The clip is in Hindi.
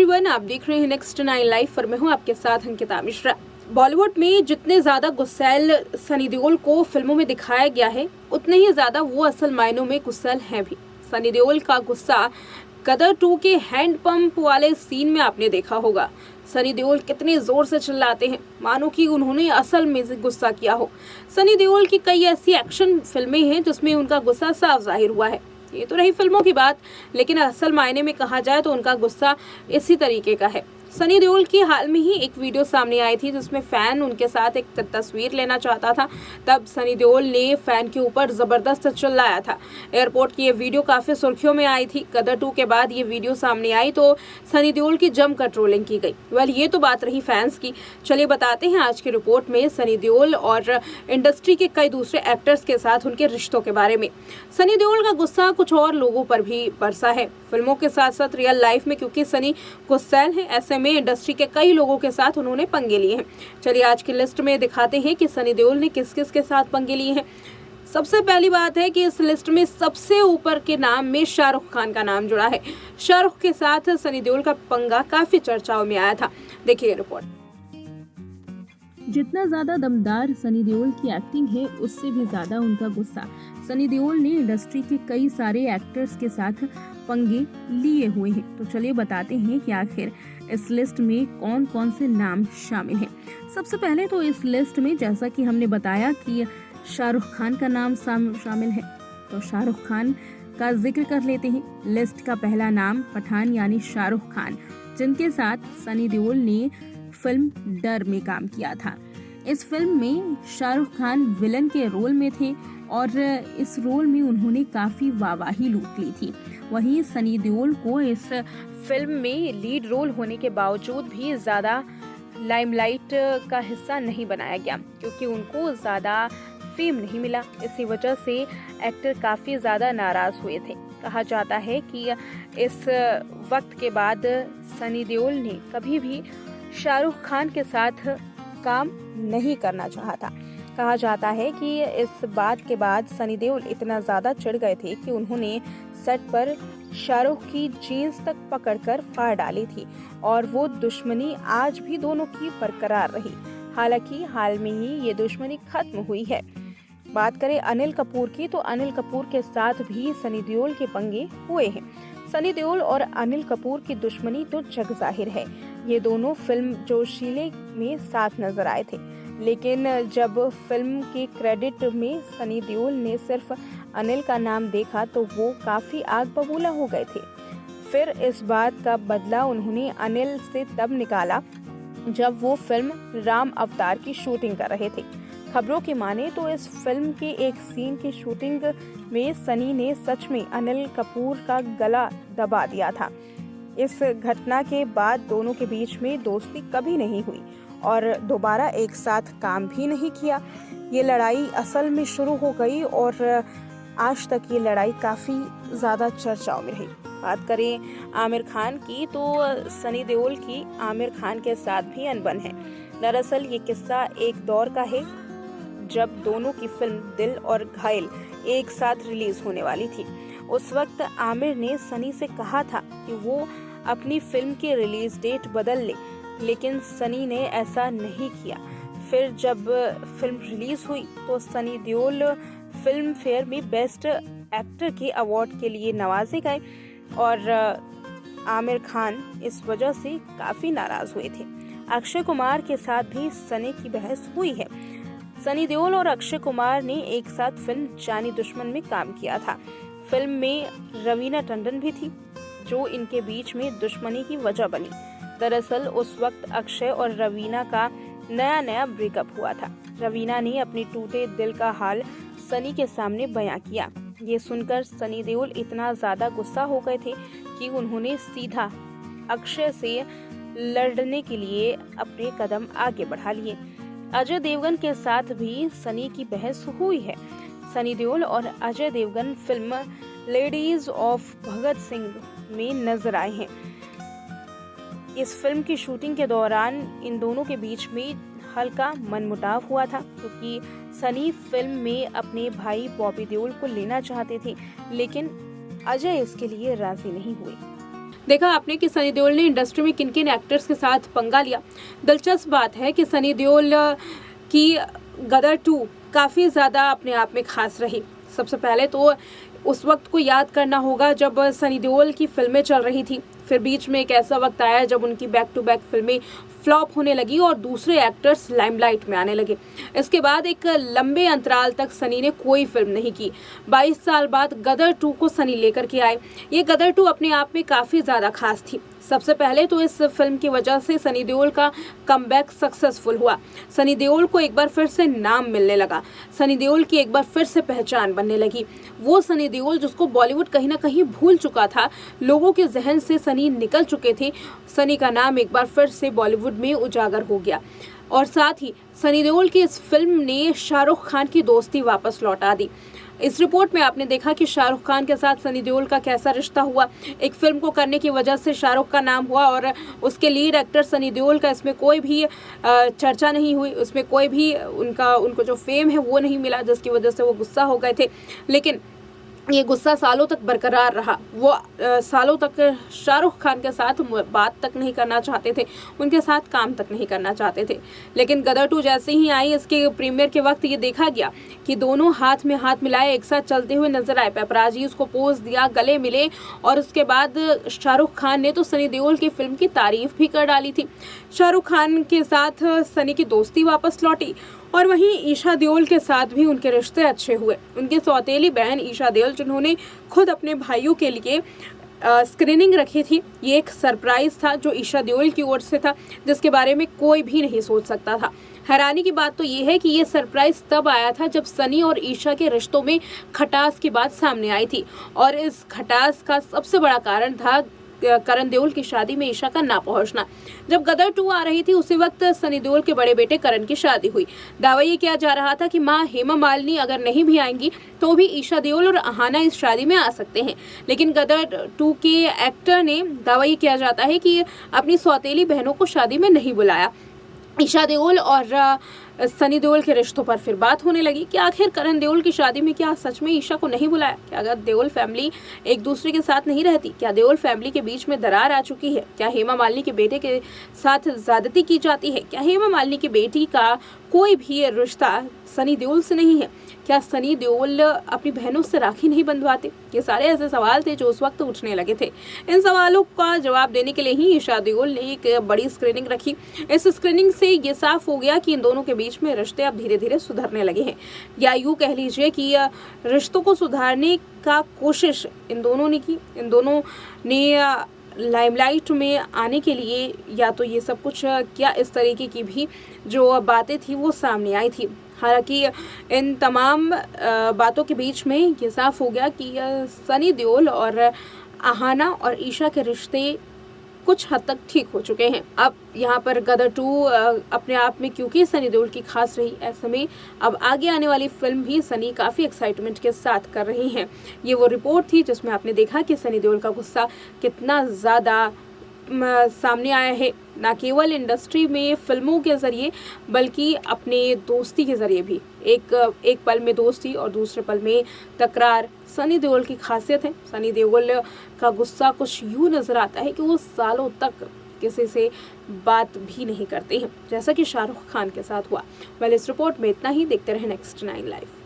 एवरीवन, आप देख रहे हैं नेक्स्ट 9 लाइव और मैं हूं आपके साथ अंकिता मिश्रा। बॉलीवुड में जितने ज्यादा गुस्सैल सनी देओल को फिल्मों में दिखाया गया है, उतने ही ज्यादा वो असल मायनों में गुस्सैल हैं भी। सनी देओल का गुस्सा गदर 2 के हैंड पंप वाले सीन में आपने देखा होगा। सनी देओल कितने जोर से चिल्लाते हैं, मानो कि उन्होंने असल में गुस्सा किया हो। सनी देओल की कई ऐसी एक्शन फिल्में हैं जिसमें उनका गुस्सा साफ जाहिर हुआ है। ये तो रही फिल्मों की बात, लेकिन असल मायने में कहा जाए तो उनका गुस्सा इसी तरीके का है। सनी देओल की हाल में ही एक वीडियो सामने आई थी जिसमें फैन उनके साथ एक तस्वीर लेना चाहता था। तब सनी देओल ने फैन के ऊपर जबरदस्त चिल्लाया था। एयरपोर्ट की ये वीडियो काफी सुर्खियों में आई थी। गदर 2 के बाद ये वीडियो सामने आई तो सनी देओल की जमकर ट्रोलिंग की गई। वेल, ये तो बात रही फैंस की। चलिए बताते हैं आज की रिपोर्ट में सनी देओल और इंडस्ट्री के कई दूसरे एक्टर्स के साथ उनके रिश्तों के बारे में। सनी देओल का गुस्सा कुछ और लोगों पर भी बरसा है, फिल्मों के साथ साथ रियल लाइफ में, क्योंकि सनी गुस्सैल है। ऐसे में इंडस्ट्री के कई लोगों के साथ उन्होंने पंगे लिए हैं। चलिए आज की लिस्ट में दिखाते हैं कि सनी देओल ने किस किस के साथ पंगे लिए हैं। सबसे पहली बात है कि इस लिस्ट में सबसे ऊपर के नाम में शाहरुख खान का नाम जुड़ा है। शाहरुख के साथ सनी देओल का पंगा काफी चर्चाओं में आया था। देखिए रिपोर्ट। जितना ज्यादा दमदार सनी देओल की एक्टिंग है, उससे भी ज्यादा उनका गुस्सा। सनी देओल ने इंडस्ट्री के कई सारे एक्टर्स के साथ पंगे लिए हुए हैं। तो चलिए बताते हैं कि आखिर इस लिस्ट में कौन कौन से नाम शामिल हैं। सबसे पहले तो इस लिस्ट में, जैसा कि हमने बताया कि शाहरुख खान का नाम शामिल है, तो शाहरुख खान का जिक्र कर लेते हैं। लिस्ट का पहला नाम पठान यानी शाहरुख खान, जिनके साथ सनी देओल ने फिल्म डर में काम किया था। इस फिल्म में शाहरुख खान विलन के रोल में थे और इस रोल में उन्होंने काफी वाहवाही लूट ली थी। वहीं सनी देओल को इस फिल्म में लीड रोल होने के बावजूद भी ज्यादा लाइमलाइट का हिस्सा नहीं बनाया गया, क्योंकि उनको ज्यादा फेम नहीं मिला। इसी वजह से एक्टर काफी ज्यादा नाराज हुए थे। कहा जाता है कि इस वक्त के बाद सनी देओल ने कभी भी शाहरुख खान के साथ काम नहीं करना चाहा था। कहा जाता है कि इस बात के बाद सनी देओल इतना ज्यादा चिढ़ गए थे कि उन्होंने सेट पर शाहरुख की जीन्स तक पकड़कर फाड़ डाली थी और वो दुश्मनी आज भी दोनों की बरकरार रही। हालांकि हाल में ही ये दुश्मनी खत्म हुई है। बात करें अनिल कपूर की, तो अनिल कपूर के साथ भी सनी देओल के पंगे हुए हैं। सनी देओल और अनिल कपूर की दुश्मनी तो जग जाहिर है। ये दोनों फिल्म जोशीले में साथ नजर आए थे, लेकिन जब फिल्म के क्रेडिट में सनी देओल ने सिर्फ अनिल का नाम देखा तो वो काफी आग बबूला हो गए थे। फिर इस बात का बदला उन्होंने अनिल से तब निकाला जब वो फिल्म राम अवतार की शूटिंग कर रहे थे। खबरों की माने तो इस फिल्म के एक सीन की शूटिंग में सनी ने सच में अनिल कपूर का गला दबा दिया था। इस घटना के बाद दोनों के बीच में दोस्ती कभी नहीं हुई और दोबारा एक साथ काम भी नहीं किया। ये लड़ाई असल में शुरू हो गई और आज तक ये लड़ाई काफ़ी ज़्यादा चर्चाओं में रही। बात करें आमिर खान की, तो सनी देओल की आमिर खान के साथ भी अनबन है। दरअसल ये किस्सा एक दौर का है जब दोनों की फिल्म दिल और घायल एक साथ रिलीज होने वाली थी। उस वक्त आमिर ने सनी से कहा था कि वो अपनी फिल्म की रिलीज डेट बदल ले, लेकिन सनी ने ऐसा नहीं किया। फिर जब फिल्म रिलीज हुई तो सनी देओल फिल्म फेयर में बेस्ट एक्टर के अवार्ड के लिए नवाजे गए और आमिर खान इस वजह से काफी नाराज हुए थे। अक्षय कुमार के साथ भी सनी की बहस हुई है। सनी देओल और अक्षय कुमार ने एक साथ फिल्म जानी दुश्मन में काम किया था। फिल्म में रवीना टंडन भी थी, जो इनके बीच में दुश्मनी की वजह बनी। दरअसल उस वक्त अक्षय और रवीना का नया नया ब्रेकअप हुआ था। रवीना ने अपनी टूटे दिल का हाल सनी के सामने बयां किया। ये सुनकर सनी देओल इतना ज्यादा गुस्सा हो गए थे कि उन्होंने सीधा अक्षय से लड़ने के लिए अपने कदम आगे बढ़ा लिए। अजय देवगन के साथ भी सनी की बहस हुई है। सनी देओल और अजय देवगन फिल्म लेडीज ऑफ भगत सिंह में नजर आए हैं। इस फिल्म की शूटिंग के दौरान इन दोनों के बीच में हल्का मनमुटाव हुआ था, क्योंकि सनी फिल्म में अपने भाई बॉबी देओल को लेना चाहते थे, लेकिन अजय इसके लिए राजी नहीं हुए। देखा आपने कि सनी देओल ने इंडस्ट्री में किन किन एक्टर्स के साथ पंगा लिया। दिलचस्प बात है कि सनी देओल की गदर 2 काफ़ी ज़्यादा अपने आप में खास रही। सबसे पहले तो उस वक्त को याद करना होगा जब सनी देओल की फिल्में चल रही थी। फिर बीच में एक ऐसा वक्त आया जब उनकी बैक टू बैक फिल्में फ्लॉप होने लगी और दूसरे एक्टर्स लाइमलाइट में आने लगे। इसके बाद एक लंबे अंतराल तक सनी ने कोई फिल्म नहीं की। 22 साल बाद गदर 2 को सनी लेकर के आए। ये गदर 2 अपने आप में काफ़ी ज़्यादा खास थी। सबसे पहले तो इस फिल्म की वजह से सनी देओल का कमबैक सक्सेसफुल हुआ। सनी देओल को एक बार फिर से नाम मिलने लगा। सनी देओल की एक बार फिर से पहचान बनने लगी। वो सनी देओल जिसको बॉलीवुड कहीं ना कहीं भूल चुका था, लोगों के जहन से सनी निकल चुके थे, सनी का नाम एक बार फिर से बॉलीवुड में उजागर हो गया। और साथ ही सनी देओल की इस फिल्म ने शाहरुख खान की दोस्ती वापस लौटा दी। इस रिपोर्ट में आपने देखा कि शाहरुख खान के साथ सनी देओल का कैसा रिश्ता हुआ। एक फिल्म को करने की वजह से शाहरुख का नाम हुआ और उसके लीड एक्टर सनी देओल का इसमें कोई भी चर्चा नहीं हुई, उसमें कोई भी उनको जो फेम है वो नहीं मिला, जिसकी वजह से वो गुस्सा हो गए थे। लेकिन ये गुस्सा सालों तक बरकरार रहा। वो सालों तक शाहरुख खान के साथ बात तक नहीं करना चाहते थे, उनके साथ काम तक नहीं करना चाहते थे। लेकिन गदर 2 जैसे ही आई, इसके प्रीमियर के वक्त ये देखा गया कि दोनों हाथ में हाथ मिलाए एक साथ चलते हुए नजर आए। पेपराजी उसको पोज दिया, गले मिले और उसके बाद शाहरुख खान ने तो सनी देओल की फिल्म की तारीफ भी कर डाली थी। शाहरुख खान के साथ सनी की दोस्ती वापस लौटी और वहीं ईशा देओल के साथ भी उनके रिश्ते अच्छे हुए। उनकी सौतेली बहन ईशा देओल जिन्होंने खुद अपने भाइयों के लिए स्क्रीनिंग रखी थी, ये एक सरप्राइज था जो ईशा देओल की ओर से था, जिसके बारे में कोई भी नहीं सोच सकता था। हैरानी की बात तो ये है कि ये सरप्राइज तब आया था जब सनी और ईशा के रिश्तों में खटास की बात सामने आई थी और इस खटास का सबसे बड़ा कारण था करण देओल की शादी में ईशा का ना पहुंचना। जब गदर 2 आ रही थी उसी वक्त सनी देओल के बड़े बेटे करण की शादी हुई। दावा ये किया जा रहा था कि मां हेमा मालिनी अगर नहीं भी आएंगी तो भी ईशा देओल और अहाना इस शादी में आ सकते हैं। लेकिन गदर 2 के एक्टर ने दावा ये किया जाता है कि अपनी सौतेली बहनों को शादी में नहीं बुलाया। ईशा देओल और सनी देओल के रिश्तों पर फिर बात होने लगी कि आखिर करण देओल की शादी में क्या सच में ईशा को नहीं बुलाया? क्या अगर देओल फैमिली एक दूसरे के साथ नहीं रहती? क्या देओल फैमिली के बीच में दरार आ चुकी है? क्या हेमा मालिनी के बेटे के साथ ज्यादती की जाती है? क्या हेमा मालिनी की बेटी का कोई भी रिश्ता सनी देओल से नहीं है? क्या सनी देओल अपनी बहनों से राखी नहीं बंधवाते? ये सारे ऐसे सवाल थे जो उस वक्त उठने लगे थे। इन सवालों का जवाब देने के लिए ही ईशा देओल ने एक बड़ी स्क्रीनिंग रखी। इस स्क्रीनिंग से ये साफ हो गया कि इन दोनों के बीच में रिश्ते अब धीरे धीरे सुधरने लगे हैं, या यूँ कह लीजिए कि रिश्तों को सुधारने का कोशिश इन दोनों ने की। इन दोनों ने लाइमलाइट में आने के लिए या तो ये सब कुछ क्या, इस तरीके की भी जो बातें थी वो सामने आई थी। हालांकि इन तमाम बातों के बीच में ये साफ हो गया कि सनी देओल और अहाना और ईशा के रिश्ते कुछ हद तक ठीक हो चुके हैं। अब यहाँ पर गदर 2 अपने आप में क्योंकि सनी देओल की खास रही, ऐसे में अब आगे आने वाली फिल्म भी सनी काफ़ी एक्साइटमेंट के साथ कर रही हैं। ये वो रिपोर्ट थी जिसमें आपने देखा कि सनी देओल का गुस्सा कितना ज़्यादा सामने आया है, ना केवल इंडस्ट्री में फिल्मों के ज़रिए बल्कि अपने दोस्ती के ज़रिए भी। एक पल में दोस्ती और दूसरे पल में तकरार सनी देओल की खासियत है। सनी देओल का गुस्सा कुछ यूँ नज़र आता है कि वो सालों तक किसी से बात भी नहीं करते हैं, जैसा कि शाहरुख खान के साथ हुआ। इस रिपोर्ट में इतना ही। देखते रहें नेक्स्ट 9 लाइव।